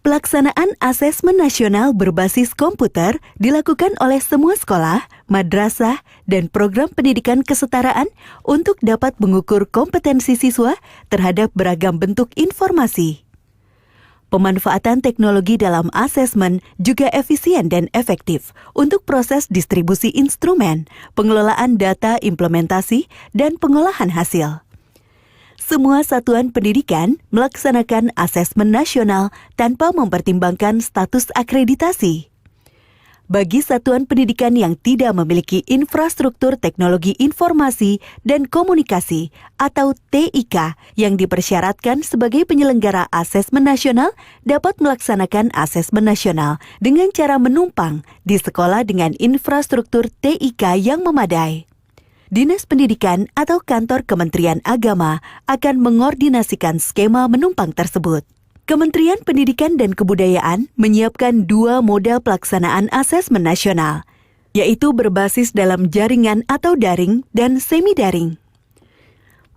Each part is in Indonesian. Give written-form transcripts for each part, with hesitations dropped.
Pelaksanaan asesmen nasional berbasis komputer dilakukan oleh semua sekolah, madrasah, dan program pendidikan kesetaraan untuk dapat mengukur kompetensi siswa terhadap beragam bentuk informasi. Pemanfaatan teknologi dalam asesmen juga efisien dan efektif untuk proses distribusi instrumen, pengelolaan data implementasi, dan pengolahan hasil. Semua satuan pendidikan melaksanakan asesmen nasional tanpa mempertimbangkan status akreditasi. Bagi satuan pendidikan yang tidak memiliki infrastruktur teknologi informasi dan komunikasi atau TIK yang dipersyaratkan sebagai penyelenggara asesmen nasional dapat melaksanakan asesmen nasional dengan cara menumpang di sekolah dengan infrastruktur TIK yang memadai. Dinas Pendidikan atau Kantor Kementerian Agama akan mengordinasikan skema menumpang tersebut. Kementerian Pendidikan dan Kebudayaan menyiapkan 2 model pelaksanaan asesmen nasional, yaitu berbasis dalam jaringan atau daring dan semi-daring.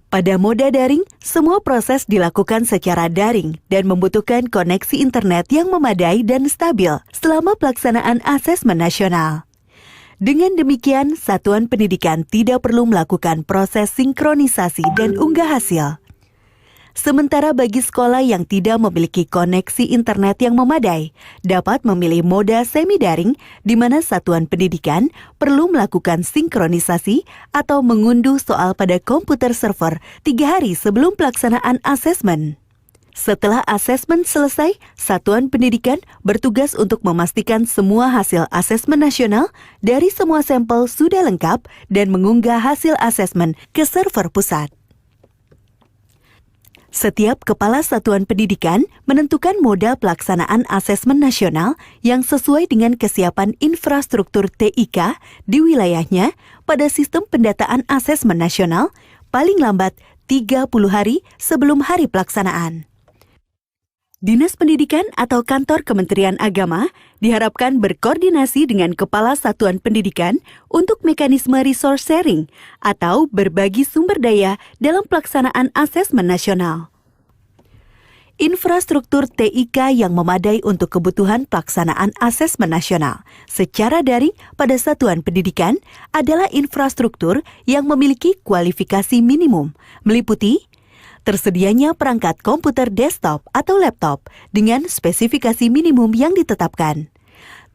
Pada moda daring, semua proses dilakukan secara daring dan membutuhkan koneksi internet yang memadai dan stabil selama pelaksanaan asesmen nasional. Dengan demikian, satuan pendidikan tidak perlu melakukan proses sinkronisasi dan unggah hasil. Sementara bagi sekolah yang tidak memiliki koneksi internet yang memadai, dapat memilih moda semi-daring di mana satuan pendidikan perlu melakukan sinkronisasi atau mengunduh soal pada komputer server 3 hari sebelum pelaksanaan asesmen. Setelah asesmen selesai, satuan pendidikan bertugas untuk memastikan semua hasil asesmen nasional dari semua sampel sudah lengkap dan mengunggah hasil asesmen ke server pusat. Setiap kepala satuan pendidikan menentukan moda pelaksanaan asesmen nasional yang sesuai dengan kesiapan infrastruktur TIK di wilayahnya pada sistem pendataan asesmen nasional paling lambat 30 hari sebelum hari pelaksanaan. Dinas Pendidikan atau Kantor Kementerian Agama diharapkan berkoordinasi dengan Kepala Satuan Pendidikan untuk mekanisme resource sharing atau berbagi sumber daya dalam pelaksanaan asesmen nasional. Infrastruktur TIK yang memadai untuk kebutuhan pelaksanaan asesmen nasional secara daring pada satuan pendidikan adalah infrastruktur yang memiliki kualifikasi minimum, meliputi tersedianya perangkat komputer desktop atau laptop dengan spesifikasi minimum yang ditetapkan,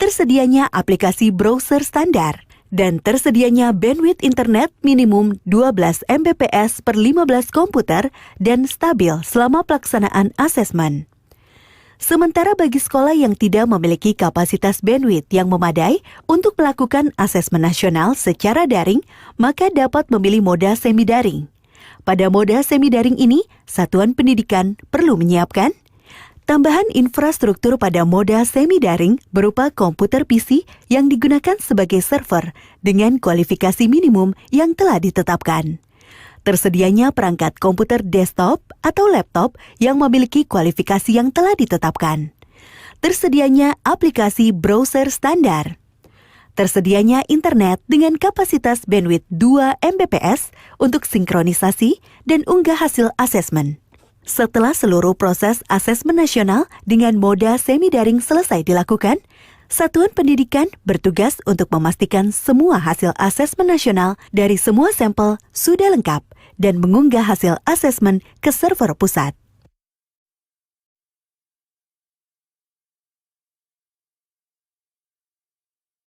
tersedianya aplikasi browser standar, dan tersedianya bandwidth internet minimum 12 Mbps per 15 komputer dan stabil selama pelaksanaan asesmen. Sementara bagi sekolah yang tidak memiliki kapasitas bandwidth yang memadai untuk melakukan asesmen nasional secara daring, maka dapat memilih moda semi-daring. Pada moda semi-daring ini, satuan pendidikan perlu menyiapkan tambahan infrastruktur pada moda semi-daring berupa komputer PC yang digunakan sebagai server dengan kualifikasi minimum yang telah ditetapkan. Tersedianya perangkat komputer desktop atau laptop yang memiliki kualifikasi yang telah ditetapkan. Tersedianya aplikasi browser standar. Tersedianya internet dengan kapasitas bandwidth 2 Mbps untuk sinkronisasi dan unggah hasil asesmen. Setelah seluruh proses asesmen nasional dengan moda semi-daring selesai dilakukan, satuan pendidikan bertugas untuk memastikan semua hasil asesmen nasional dari semua sampel sudah lengkap dan mengunggah hasil asesmen ke server pusat.